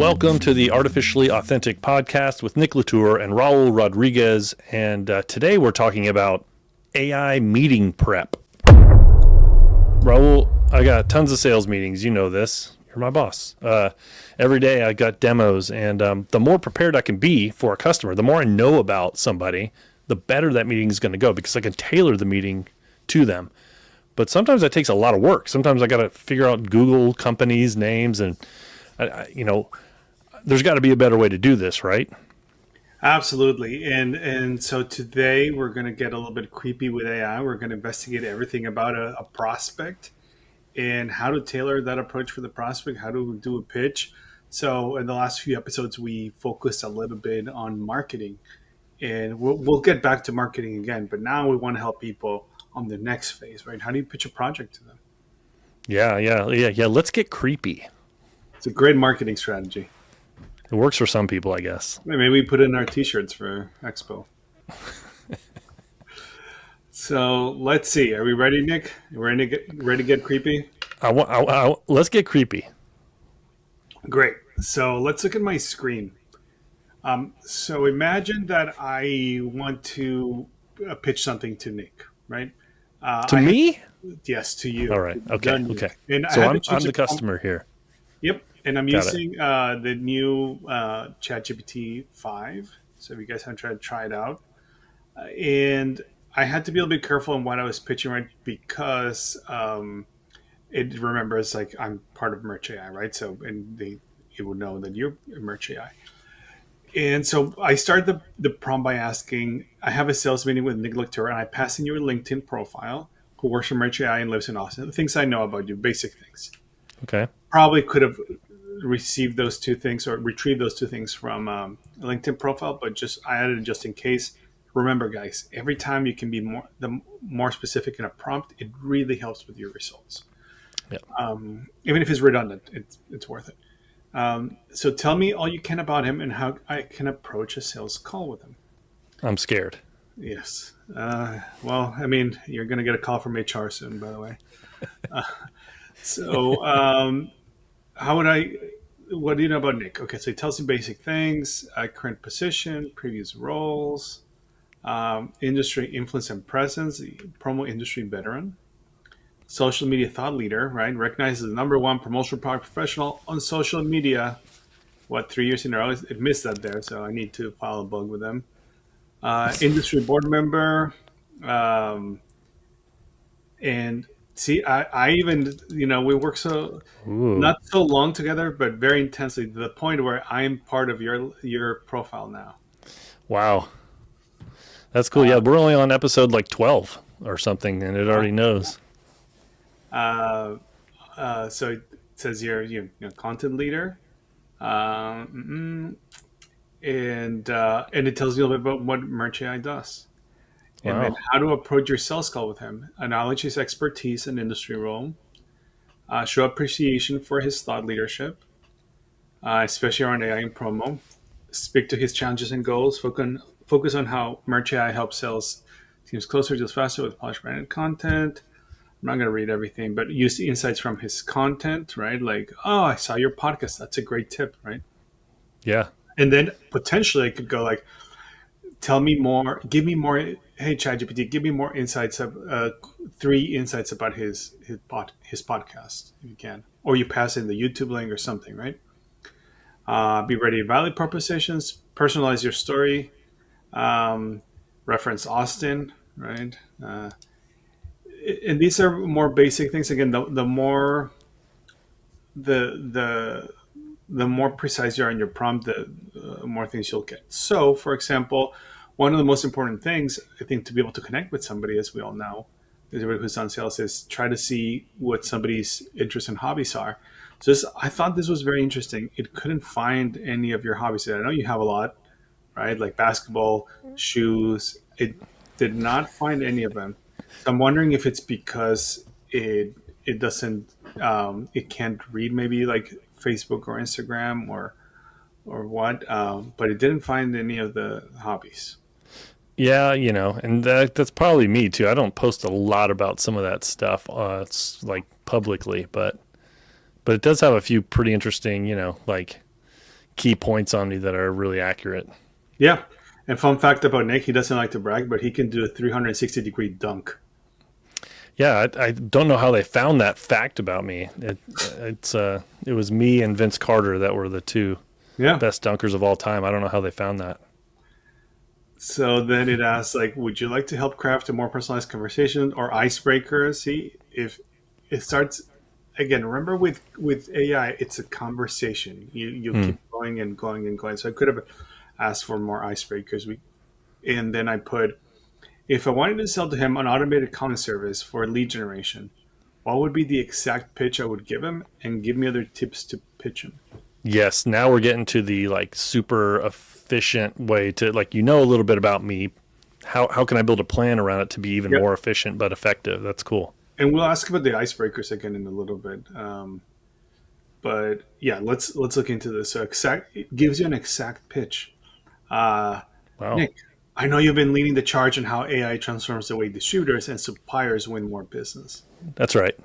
Welcome to the Artificially Authentic podcast with Nick Latour and Raul Rodriguez. And today we're talking about AI meeting prep. Raul, I got tons of sales meetings. You know this. You're my boss. Every day I got demos, and the more prepared I can be for a customer, the more I know about somebody, the better that meeting is going to go because I can tailor the meeting to them. But sometimes that takes a lot of work. Sometimes I got to figure out Google companies' names, and there's got to be a better way to do this, right? Absolutely. And so today we're going to get a little bit creepy with AI. We're going to investigate everything about a prospect and how to tailor that approach for the prospect, how to do a pitch. So in the last few episodes, we focused a little bit on marketing, and we'll get back to marketing again. But now we want to help people on the next phase, right? How do you pitch a project to them? Yeah. Let's get creepy. It's a great marketing strategy. It works for some people, I guess. Maybe we put it in our t-shirts for Expo. So let's see. Are we ready, Nick? Ready to get creepy? Let's get creepy. Great. So let's look at my screen. So imagine that I want to pitch something to Nick, right? To me? Yes, to you. All right. Okay. And so I'm the customer here. Yep. And I'm Got using the new ChatGPT 5. So if you guys haven't tried it out. And I had to be a little bit careful in what I was pitching, right? Because it remembers like I'm part of Merch AI, right? So it will know that you're Merch AI. And so I started the prompt by asking, I have a sales meeting with Nick Latour, and I pass in your LinkedIn profile, who works for Merch AI and lives in Austin. The things I know about you, basic things. Okay. Probably could have received those two things or retrieved those two things from a LinkedIn profile, but I added it just in case. Remember, guys, every time you can be more specific in a prompt, it really helps with your results. Yeah. Even if it's redundant, it's worth it. So tell me all you can about him and how I can approach a sales call with him. I'm scared. Yes. Well, I mean, you're going to get a call from HR soon, by the way. What do you know about Nick? Okay, so he tells me basic things, current position, previous roles, industry influence and presence, promo industry veteran, social media thought leader, right? Recognized as the number one promotional product professional on social media. 3 years in a row? It missed that there, so I need to file a bug with them. Industry board member, and see, I even we work not so long together, but very intensely to the point where I'm part of your profile now. Wow. That's cool. Yeah, we're only on episode like 12 or something, and it already knows. So it says you're content leader, and it tells you a little bit about what Merch AI does, and then how to approach your sales call with him. Acknowledge his expertise and industry role. Show appreciation for his thought leadership, especially around AI and promo. Speak to his challenges and goals. Focus on how Merch AI helps sales teams closer, just faster with polished branded content. I'm not going to read everything, but use the insights from his content, right? Like, oh, I saw your podcast. That's a great tip, right? Yeah. And then potentially I could go like, tell me more, give me more. Hey, ChatGPT, give me more insights of 3 insights about his podcast, if you can, or you pass in the YouTube link or something, right? Be ready to value propositions, personalize your story, reference Austin, right? And these are more basic things. Again, the more precise you are in your prompt, the more things you'll get. So, for example, one of the most important things I think to be able to connect with somebody, as we all know, everybody who's on sales, is try to see what somebody's interests and hobbies are. So I thought this was very interesting. It couldn't find any of your hobbies. I know you have a lot, right? Like basketball, shoes. It did not find any of them. So I'm wondering if it's because it doesn't it can't read maybe like Facebook or Instagram or what, but it didn't find any of the hobbies. Yeah, and that's probably me too. I don't post a lot about some of that stuff. It's like publicly, but it does have a few pretty interesting, like key points on me that are really accurate. Yeah. And fun fact about Nick, he doesn't like to brag, but he can do a 360-degree dunk. Yeah, I don't know how they found that fact about me. It was me and Vince Carter that were the two Yeah. best dunkers of all time. I don't know how they found that. So then it asks, like, would you like to help craft a more personalized conversation or icebreaker? See, if it starts again, remember with AI, it's a conversation. You Hmm. keep going and going and going. So I could have asked for more icebreakers. And then I put, if I wanted to sell to him an automated calling service for lead generation, what would be the exact pitch I would give him, and give me other tips to pitch him. Yes, now we're getting to the like super efficient way to like a little bit about me. How can I build a plan around it to be even Yep. more efficient but effective? That's cool. And we'll ask about the icebreakers again in a little bit. But yeah, let's look into this. So exact, it gives you an exact pitch. Uh, Wow. Nick, I know you've been leading the charge on how AI transforms the way distributors and suppliers win more business. That's right.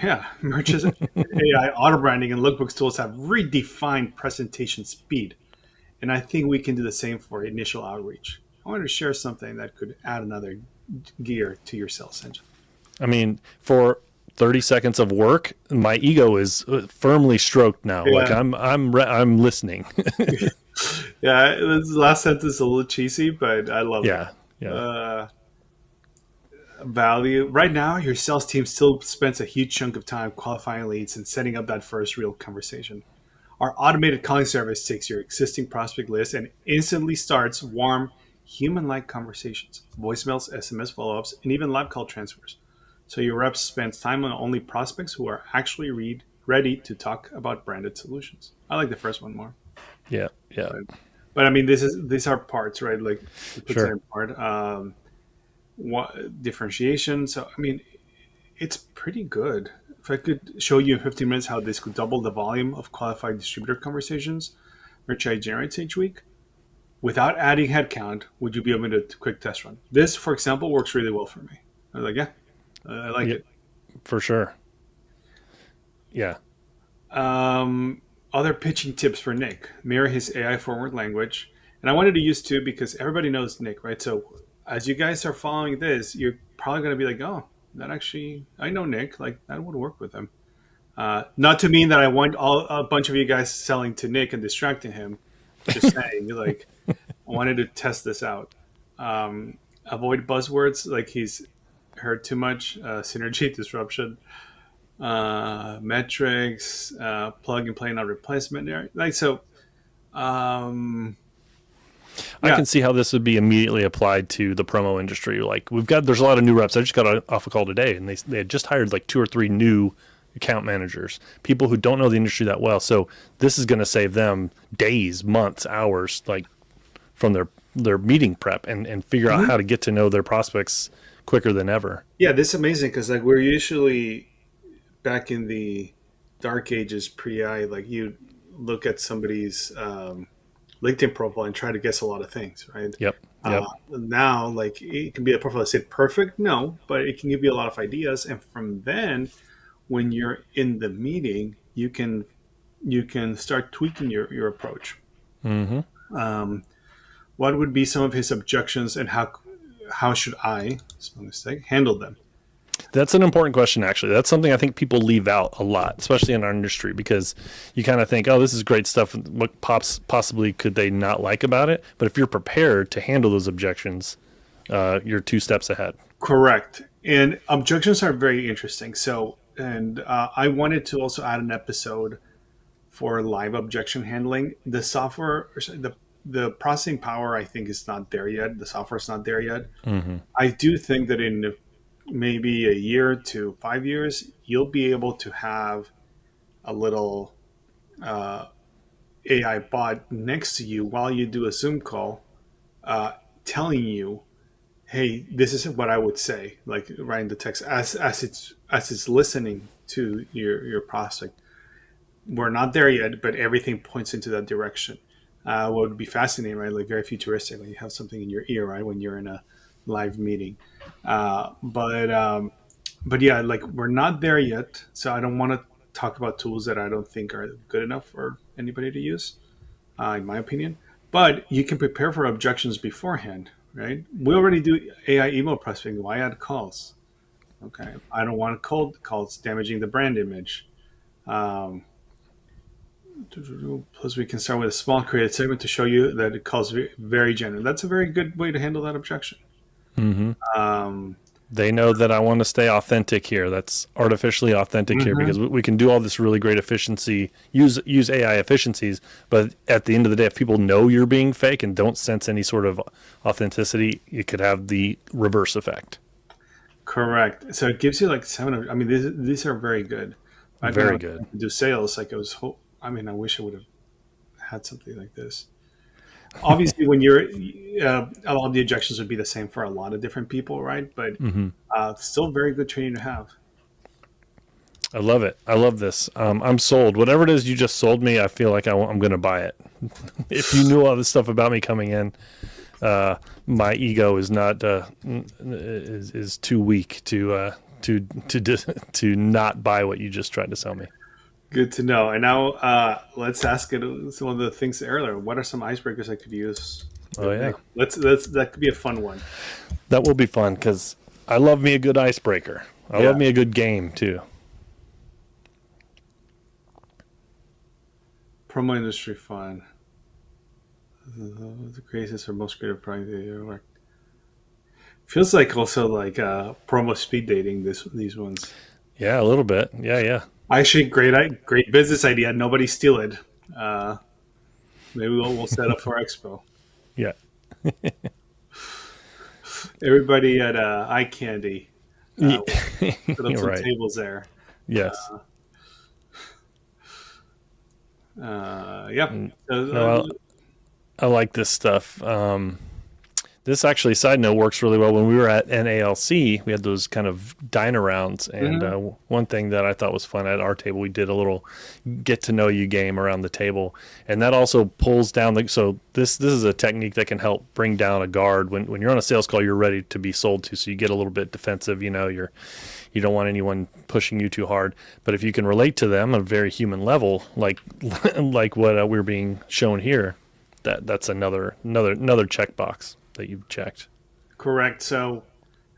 Yeah, merchants, AI, auto branding, and lookbooks tools have redefined presentation speed, and I think we can do the same for initial outreach. I wanted to share something that could add another gear to your sales engine. I mean, for 30 seconds of work, my ego is firmly stroked now. Like Yeah, I'm listening. yeah. This last sentence is a little cheesy, but I love it. Yeah. Yeah. Uh, Value right now, your sales team still spends a huge chunk of time qualifying leads and setting up that first real conversation. Our automated calling service takes your existing prospect list and instantly starts warm, human like conversations, voicemails, SMS follow ups, and even live call transfers. So your reps spends time on only prospects who are actually ready to talk about branded solutions. I like the first one more. Yeah. Yeah. But, but I mean, these are parts, right? Like it puts it Sure. in part. What differentiation? So I mean, it's pretty good. If I could show you in 15 minutes how this could double the volume of qualified distributor conversations which I generates each week without adding headcount, would you be able to quick test run? This, for example, works really well for me. I was like, yeah, I like Yeah. it. For sure. Yeah. Um, Other pitching tips for Nick: mirror his AI forward language. And I wanted to use two because everybody knows Nick, right? So as you guys are following this, you're probably going to be like, oh, that actually, I know Nick. Like that would work with him. Not to mean that I want a bunch of you guys selling to Nick and distracting him. Just saying, like, I wanted to test this out. Avoid buzzwords like he's heard too much, synergy disruption, metrics, plug and play, not replacement. There, like so. Um, I yeah, can see how this would be immediately applied to the promo industry. Like there's a lot of new reps. I just got off a call today, and they had just hired like two or three new account managers, people who don't know the industry that well. So this is going to save them days, months, hours, like from their meeting prep and figure out Mhm. how to get to know their prospects quicker than ever. yeah. This is amazing because like we're usually back in the dark ages pre-I, like you look at somebody's LinkedIn profile and try to guess a lot of things, right? Yep. Yep. Now, like it can be a profile that said perfect, no, but it can give you a lot of ideas, and from then, when you're in the meeting, you can start tweaking your approach. Hmm. Um, what would be some of his objections, and how should I, small mistake, handle them? That's an important question, actually. That's something I think people leave out a lot, especially in our industry, because you kind of think, oh, this is great stuff. What possibly could they not like about it? But if you're prepared to handle those objections, you're two steps ahead. Correct. And objections are very interesting. So, and I wanted to also add an episode for live objection handling. The software, or sorry, the processing power, I think, is not there yet. The software is not there yet. Hmm. I do think that in maybe a year to 5 years, you'll be able to have a little uh, AI bot next to you while you do a Zoom call, uh, telling you, "Hey, this is what I would say," like writing the text as it's listening to your prospect. We're not there yet, but everything points into that direction. What would be fascinating, right? Like very futuristic, when you have something in your ear, right, when you're in a live meeting. But yeah, like we're not there yet, so I don't want to talk about tools that I don't think are good enough for anybody to use. in my opinion. But you can prepare for objections beforehand, right? We already do AI email prospecting. Why add calls? Okay, I don't want cold calls damaging the brand image. Um, Plus, we can start with a small created segment to show you that it calls very genuine. That's a very good way to handle that objection. Mm-hmm. Um, They know that I want to stay authentic here. That's artificially authentic here mhm. because we can do all this really great efficiency, use AI efficiencies. But at the end of the day, if people know you're being fake and don't sense any sort of authenticity, it could have the reverse effect. Correct. So it gives you like seven. I mean, these are very good. Back when I Very was good. trying to do sales, like it was. I mean, I wish I would have had something like this. Obviously, when you're, a lot of the objections would be the same for a lot of different people, right? But Hmm. still, very good training to have. I love it. I love this. I'm sold. Whatever it is you just sold me, I feel like I'm going to buy it. If you knew all this stuff about me coming in, my ego is not is too weak to not buy what you just tried to sell me. Good to know. And now let's ask it. It's one of the things earlier. What are some icebreakers I could use? Oh yeah, Let's that could be a fun one. that will be fun because I love me a good icebreaker. I Yeah. love me a good game too. Promo industry fun. The craziest or most creative project that you ever worked. Feels like also like promo speed dating. These ones. Yeah, a little bit. Yeah, yeah, Actually, great business idea. Nobody steal it. Uh, Maybe we'll set up for Expo. yeah. Everybody at Eye Candy. Ye- Put up You're some right. tables there. Yes. Yeah. Mm. Uh, No, I like this stuff. This actually, side note, works really well. When we were at NALC, we had those kind of dine rounds, and mhm. one thing that I thought was fun at our table, we did a little get to know you game around the table, and that also pulls down the. So this is a technique that can help bring down a guard when you're on a sales call. You're ready to be sold to, so you get a little bit defensive. You don't want anyone pushing you too hard. But if you can relate to them on a very human level, like like what we're being shown here, that's another checkbox that you've checked. Correct. So,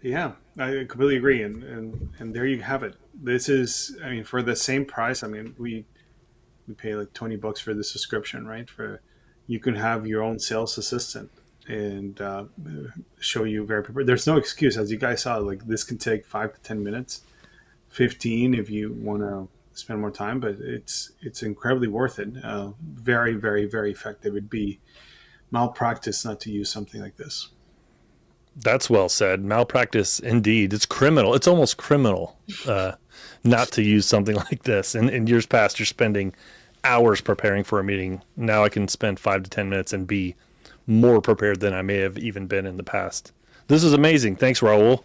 yeah, I completely agree. And there you have it. This is, I mean, for the same price. I mean, we pay like $20 for the subscription, right? For you can have your own sales assistant and show you very prepared. There's no excuse, as you guys saw. Like this can take 5 to 10 minutes, 15 if you want to spend more time, but it's incredibly worth it. Very, very, very effective. It'd be malpractice not to use something like this. That's well said. Malpractice, indeed. It's criminal. It's almost criminal not to use something like this. In years past, you're spending hours preparing for a meeting. Now I can spend 5 to 10 minutes and be more prepared than I may have even been in the past. This is amazing. Thanks, Raul.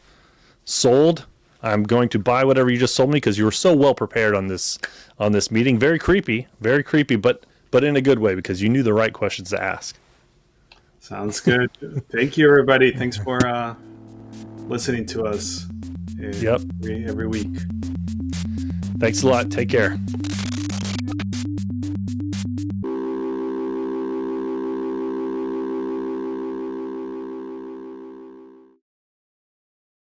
Sold. I'm going to buy whatever you just sold me because you were so well prepared on this meeting. Very creepy, but in a good way because you knew the right questions to ask. Sounds good. Thank you, everybody. Thanks for listening to us Yep. every week. Thanks a lot. Take care.